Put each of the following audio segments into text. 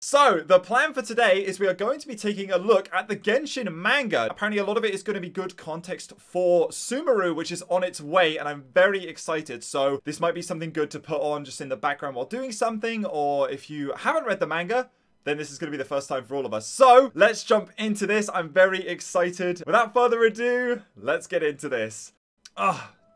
So, the plan for today is we are going to be taking a look at the Genshin manga. Apparently, a lot of it is going to be good context for Sumeru, which is on its way, and I'm very excited. So, this might be something good to put on just in the background while doing something, or if you haven't read the manga, then this is going to be the first time for all of us. So, let's jump into this. I'm very excited. Without further ado, let's get into this.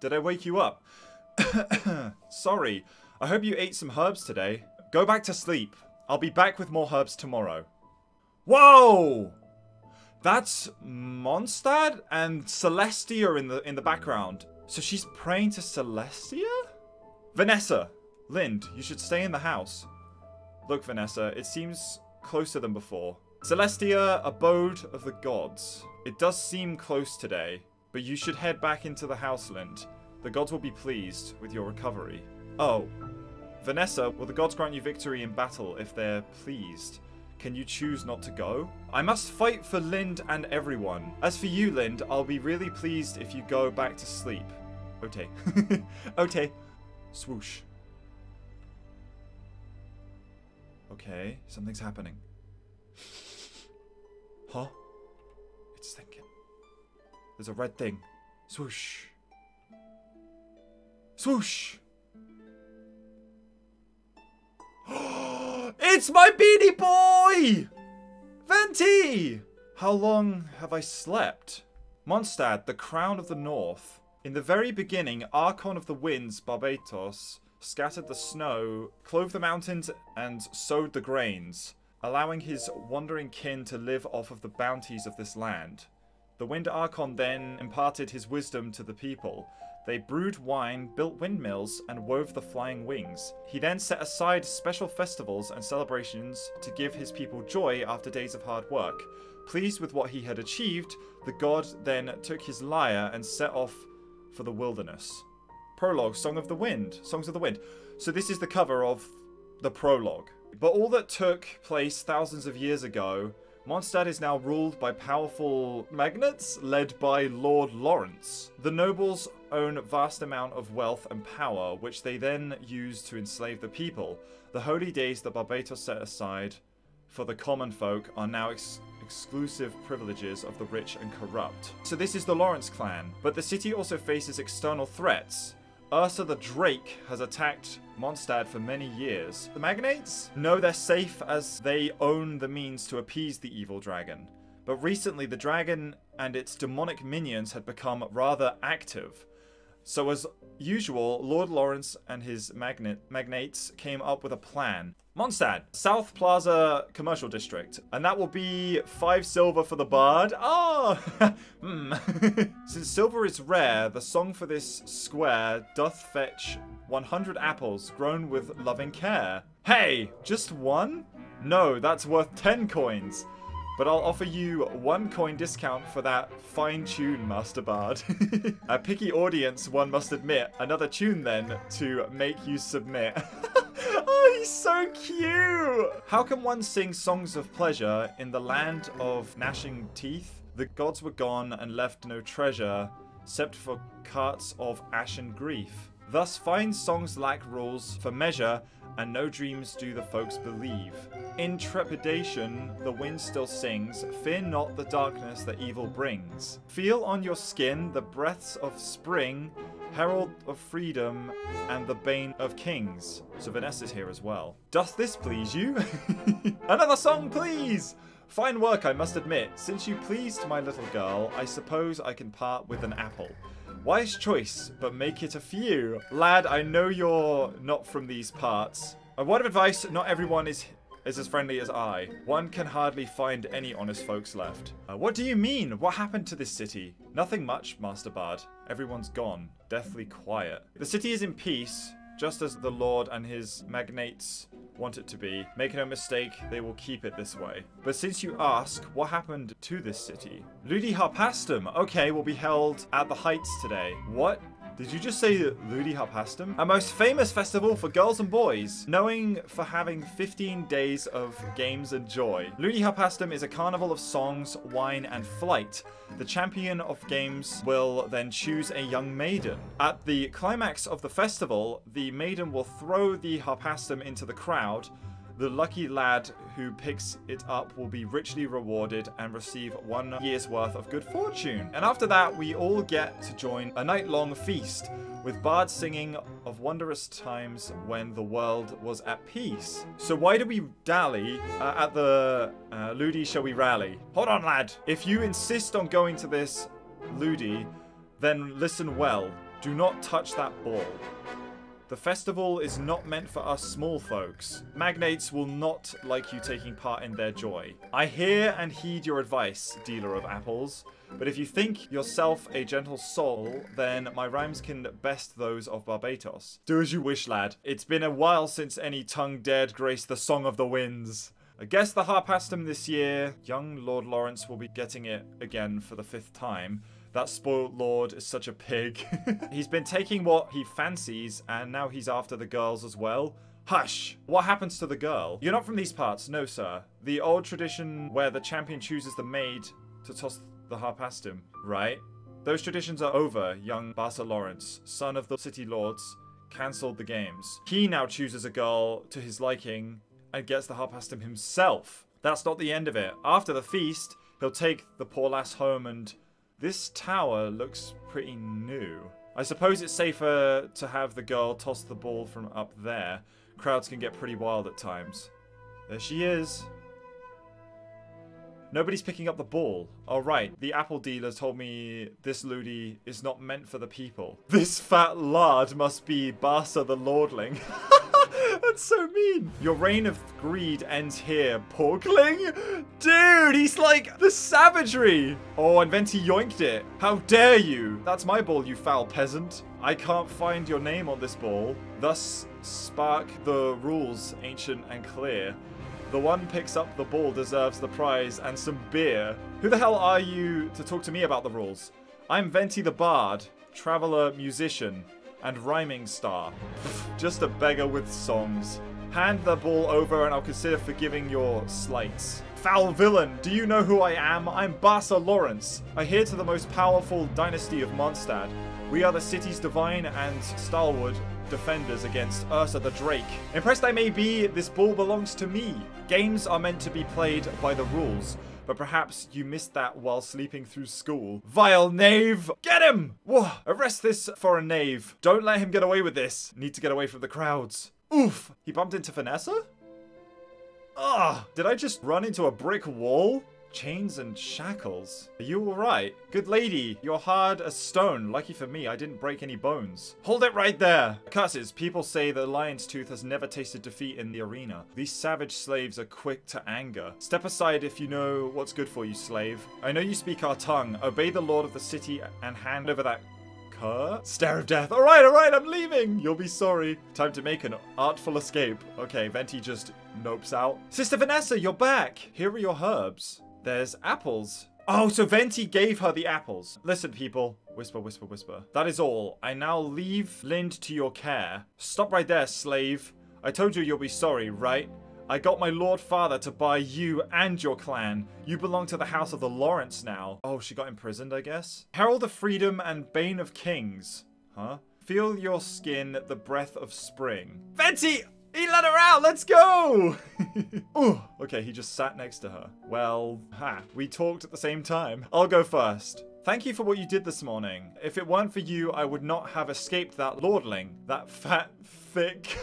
Did I wake you up? Sorry. I hope you ate some herbs today. Go back to sleep. I'll be back with more herbs tomorrow. Whoa! That's Mondstadt and Celestia in the background. So she's praying to Celestia? Vanessa, Lind, you should stay in the house. Look, Vanessa, it seems closer than before. Celestia, abode of the gods. It does seem close today, but you should head back into the house, Lind. The gods will be pleased with your recovery. Oh. Vanessa, will the gods grant you victory in battle if they're pleased? Can you choose not to go? I must fight for Lind and everyone. As for you, Lind, I'll be really pleased if you go back to sleep. Okay. Okay. Swoosh. Okay, something's happening. Huh? It's thinking. There's a red thing. Swoosh. Swoosh! It's my Beanie Boy! Venti! How long have I slept? Mondstadt, the crown of the north. In the very beginning, Archon of the winds, Barbatos, scattered the snow, clove the mountains, and sowed the grains, allowing his wandering kin to live off of the bounties of this land. The Wind Archon then imparted his wisdom to the people. They brewed wine, built windmills, and wove the flying wings. He then set aside special festivals and celebrations to give his people joy after days of hard work. Pleased with what he had achieved, the god then took his lyre and set off for the wilderness. Prologue, Songs of the Wind. So this is the cover of the prologue. But all that took place thousands of years ago, Mondstadt is now ruled by powerful magnates led by Lord Lawrence. The nobles own a vast amount of wealth and power, which they then use to enslave the people. The holy days that Barbatos set aside for the common folk are now exclusive privileges of the rich and corrupt. So this is the Lawrence clan, but the city also faces external threats. Ursa the Drake has attacked Mondstadt for many years. The magnates know they're safe as they own the means to appease the evil dragon. But recently the dragon and its demonic minions had become rather active. So as usual, Lord Lawrence and his magnates came up with a plan. Mondstadt, South Plaza Commercial District. And that will be 5 silver for the bard. Oh! Since silver is rare, the song for this square doth fetch 100 apples grown with loving care. Hey, just one? No, that's worth 10 coins. But I'll offer you 1 coin discount for that fine tune, Master Bard. A picky audience, one must admit. Another tune then to make you submit. Oh, he's so cute! How can one sing songs of pleasure in the land of gnashing teeth? The gods were gone and left no treasure, except for carts of ashen grief. Thus fine songs lack rules for measure, and no dreams do the folks believe. In trepidation, the wind still sings, fear not the darkness that evil brings. Feel on your skin the breaths of spring, herald of freedom, and the bane of kings. So Vanessa's here as well. Doth this please you? Another song, please! Fine work, I must admit. Since you pleased my little girl, I suppose I can part with an apple. Wise choice, but make it a few. Lad, I know you're not from these parts. A word of advice, not everyone is as friendly as I. One can hardly find any honest folks left. What do you mean? What happened to this city? Nothing much, Master Bard. Everyone's gone. Deathly quiet. The city is in peace, just as the Lord and his magnates want it to be. Make no mistake, they will keep it this way. But since you ask, what happened to this city? Ludi Harpastum, okay, will be held at the Heights today. What? Did you just say Ludi Harpastum? A most famous festival for girls and boys, knowing for having 15 days of games and joy. Ludi Harpastum is a carnival of songs, wine, and flight. The champion of games will then choose a young maiden. At the climax of the festival, the maiden will throw the Harpastum into the crowd. The lucky lad who picks it up will be richly rewarded and receive 1 year's worth of good fortune. And after that, we all get to join a night-long feast with bards singing of wondrous times when the world was at peace. So why do we dally at the Ludi shall we rally? Hold on, lad. If you insist on going to this Ludi, then listen well. Do not touch that ball. The festival is not meant for us small folks. Magnates will not like you taking part in their joy. I hear and heed your advice, dealer of apples. But if you think yourself a gentle soul, then my rhymes can best those of Barbatos. Do as you wish, lad. It's been a while since any tongue dared grace the song of the winds. I guess the Harpastum this year. Young Lord Lawrence will be getting it again for the 5th time. That spoiled lord is such a pig. He's been taking what he fancies, and now he's after the girls as well. Hush! What happens to the girl? You're not from these parts, no sir. The old tradition where the champion chooses the maid to toss the Harpastum, right? Those traditions are over, young Bassa Lawrence, son of the city lords, cancelled the games. He now chooses a girl to his liking and gets the Harpastum himself. That's not the end of it. After the feast, he'll take the poor lass home and... This tower looks pretty new. I suppose it's safer to have the girl toss the ball from up there. Crowds can get pretty wild at times. There she is. Nobody's picking up the ball. Oh, right. The apple dealer told me this Ludi is not meant for the people. This fat lard must be Bassa the Lordling. That's so mean. Your reign of greed ends here, porkling. Dude, he's like the savagery. Oh, and Venti yoinked it. How dare you? That's my ball, you foul peasant. I can't find your name on this ball. Thus spark the rules ancient and clear. The one picks up the ball deserves the prize and some beer. Who the hell are you to talk to me about the rules? I'm Venti the Bard, traveler musician, and rhyming star. Just a beggar with songs. Hand the ball over and I'll consider forgiving your slights. Foul villain, do you know who I am? I'm Bassa Lawrence. I heir to the most powerful dynasty of Mondstadt. We are the city's divine and stalwart defenders against Ursa the Drake. Impressed I may be, this ball belongs to me. Games are meant to be played by the rules, but perhaps you missed that while sleeping through school. Vile knave! Get him! Whoa, arrest this for a knave. Don't let him get away with this. Need to get away from the crowds. Oof! He bumped into Vanessa? Ugh! Did I just run into a brick wall? Chains and shackles. Are you alright? Good lady, you're hard as stone. Lucky for me, I didn't break any bones. Hold it right there! Curses, people say the lion's tooth has never tasted defeat in the arena. These savage slaves are quick to anger. Step aside if you know what's good for you, slave. I know you speak our tongue. Obey the lord of the city and hand over that cur? Stare of death. Alright, I'm leaving! You'll be sorry. Time to make an artful escape. Okay, Venti just nopes out. Sister Vanessa, you're back! Here are your herbs. There's apples. Oh, so Venti gave her the apples. Listen, people. Whisper, whisper, whisper. That is all. I now leave Lind to your care. Stop right there, slave. I told you you'll be sorry, right? I got my lord father to buy you and your clan. You belong to the house of the Lawrence now. Oh, she got imprisoned, I guess? Herald of freedom and bane of kings. Huh? Feel your skin, the breath of spring. Venti! He let her out! Let's go! Ooh, okay, he just sat next to her. Well, we talked at the same time. I'll go first. Thank you for what you did this morning. If it weren't for you, I would not have escaped that lordling. That fat, thick...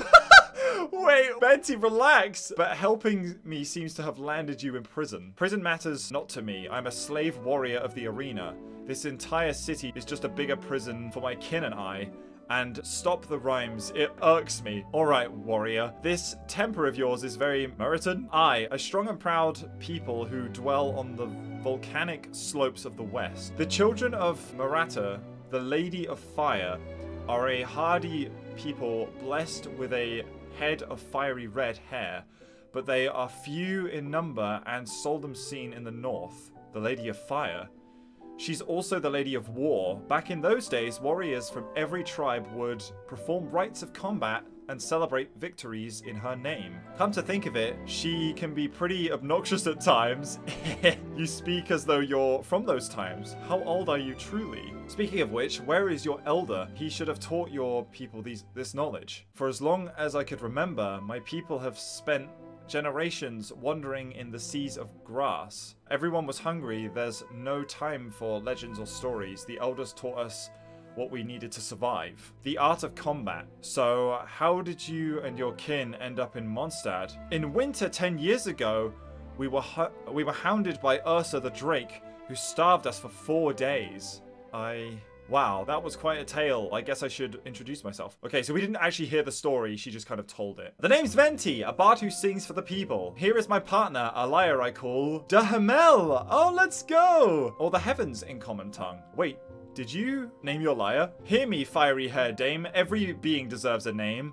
Wait, Venti, relax! But helping me seems to have landed you in prison. Prison matters not to me. I'm a slave warrior of the arena. This entire city is just a bigger prison for my kin and I. And stop the rhymes, it irks me. Alright, warrior. This temper of yours is very Meriton. I, a strong and proud people who dwell on the volcanic slopes of the west. The children of Marata, the Lady of Fire, are a hardy people blessed with a head of fiery red hair, but they are few in number and seldom seen in the north. The Lady of Fire. She's also the Lady of War. Back in those days, warriors from every tribe would perform rites of combat and celebrate victories in her name. Come to think of it, she can be pretty obnoxious at times. You speak as though you're from those times. How old are you truly? Speaking of which, where is your elder? He should have taught your people this knowledge. For as long as I could remember, my people have spent generations wandering in the seas of grass. Everyone was hungry. There's no time for legends or stories. The elders taught us what we needed to survive. The art of combat. So, how did you and your kin end up in Mondstadt? In winter 10 years ago, we were hounded by Ursa the Drake, who starved us for 4 days. Wow, that was quite a tale. I guess I should introduce myself. Okay, so we didn't actually hear the story. She just kind of told it. The name's Venti, a bard who sings for the people. Here is my partner, a lyre I call Dahamel. Oh, let's go. Or the heavens in common tongue. Wait, did you name your lyre? Hear me, fiery-haired dame. Every being deserves a name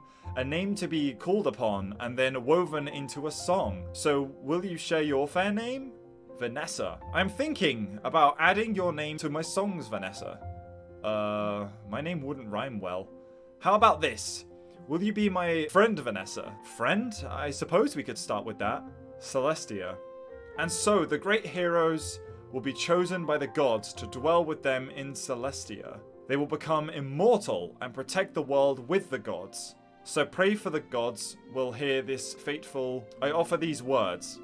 to be called upon and then woven into a song. So, will you share your fair name? Vanessa. I'm thinking about adding your name to my songs, Vanessa. My name wouldn't rhyme well. How about this? Will you be my friend, Vanessa? Friend? I suppose we could start with that. Celestia. And so, the great heroes will be chosen by the gods to dwell with them in Celestia. They will become immortal and protect the world with the gods. So pray for the gods will hear this fateful... I offer these words,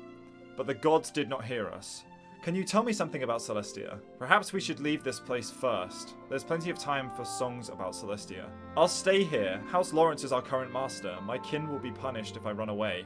but the gods did not hear us. Can you tell me something about Celestia? Perhaps we should leave this place first. There's plenty of time for songs about Celestia. I'll stay here. House Lawrence is our current master. My kin will be punished if I run away.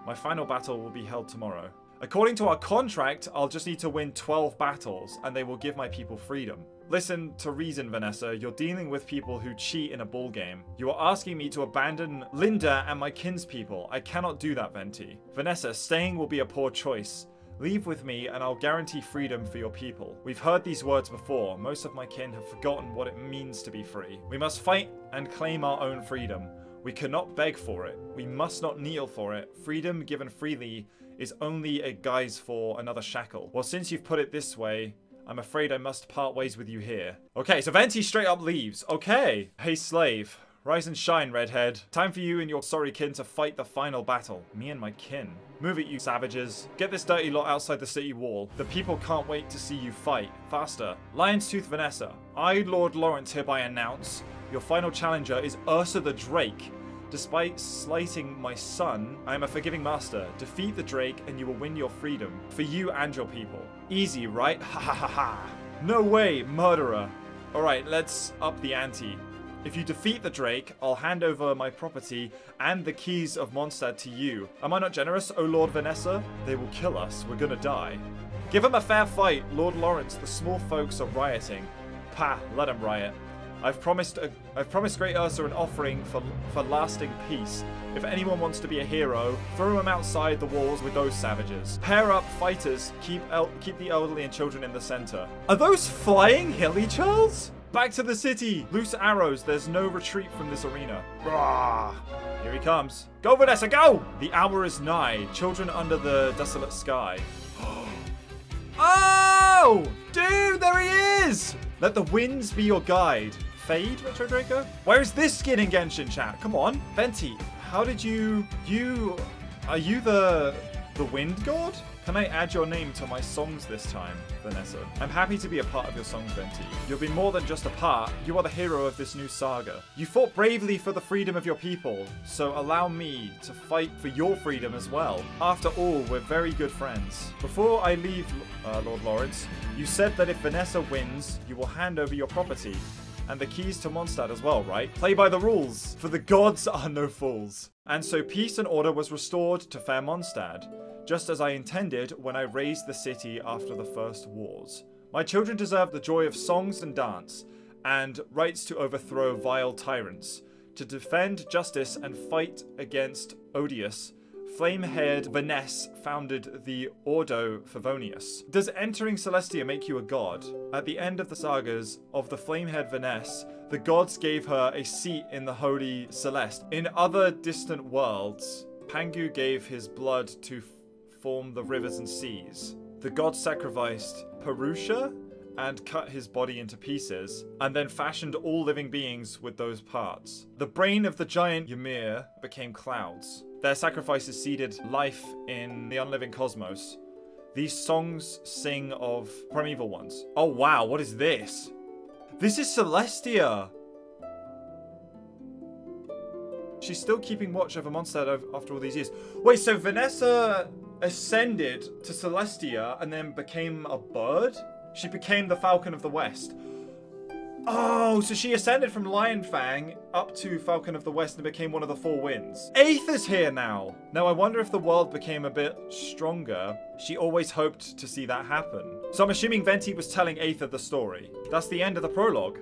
My final battle will be held tomorrow. According to our contract, I'll just need to win 12 battles, and they will give my people freedom. Listen to reason, Vanessa. You're dealing with people who cheat in a ball game. You are asking me to abandon Linda and my kinspeople. I cannot do that, Venti. Vanessa, staying will be a poor choice. Leave with me and I'll guarantee freedom for your people. We've heard these words before. Most of my kin have forgotten what it means to be free. We must fight and claim our own freedom. We cannot beg for it. We must not kneel for it. Freedom given freely is only a guise for another shackle. Well, since you've put it this way, I'm afraid I must part ways with you here. Okay, so Venti straight up leaves. Okay. Hey, slave. Rise and shine, redhead. Time for you and your sorry kin to fight the final battle. Me and my kin. Move it, you savages. Get this dirty lot outside the city wall. The people can't wait to see you fight. Faster. Lion's Tooth Vanessa. I, Lord Lawrence, hereby announce your final challenger is Ursa the Drake. Despite slighting my son, I am a forgiving master. Defeat the Drake and you will win your freedom. For you and your people. Easy, right? Ha ha ha ha. No way, murderer. Alright, let's up the ante. If you defeat the Drake, I'll hand over my property and the keys of Mondstadt to you. Am I not generous, O Lord Vanessa? They will kill us. We're gonna die. Give them a fair fight, Lord Lawrence. The small folks are rioting. Pah, let them riot. I've promised Great Ursa an offering for lasting peace. If anyone wants to be a hero, throw them outside the walls with those savages. Pair up fighters. Keep the elderly and children in the center. Are those flying hilly churls? Back to the city! Loose arrows, there's no retreat from this arena. Rah! Here he comes. Go, Vanessa, go! The hour is nigh, children under the desolate sky. Oh! Dude, there he is! Let the winds be your guide. Fade, Retro Draco? Where is this skin in Genshin, chat? Come on. Venti, how did you... Are you the wind god? Can I add your name to my songs this time, Vanessa? I'm happy to be a part of your songs, Venti. You'll be more than just a part. You are the hero of this new saga. You fought bravely for the freedom of your people, so allow me to fight for your freedom as well. After all, we're very good friends. Before I leave, Lord Lawrence, you said that if Vanessa wins, you will hand over your property. And the keys to Mondstadt as well, right? Play by the rules, for the gods are no fools. And so peace and order was restored to fair Mondstadt, just as I intended when I raised the city after the first wars. My children deserve the joy of songs and dance, and rights to overthrow vile tyrants, to defend justice and fight against odious. Flame-haired Vanessa founded the Ordo Favonius. Does entering Celestia make you a god? At the end of the sagas of the flame-haired Vanessa, the gods gave her a seat in the Holy Celeste. In other distant worlds, Pangu gave his blood to form the rivers and seas. The gods sacrificed Purusha and cut his body into pieces, and then fashioned all living beings with those parts. The brain of the giant Ymir became clouds. Their sacrifices seeded life in the unliving cosmos. These songs sing of primeval ones. Oh wow, what is this? This is Celestia! She's still keeping watch over Mondstadt after all these years. Wait, so Vanessa ascended to Celestia and then became a bird? She became the Falcon of the West. Oh, so she ascended from Lionfang up to Falcon of the West and became one of the Four Winds. Aether's here now. Now, I wonder if the world became a bit stronger. She always hoped to see that happen. So I'm assuming Venti was telling Aether the story. That's the end of the prologue.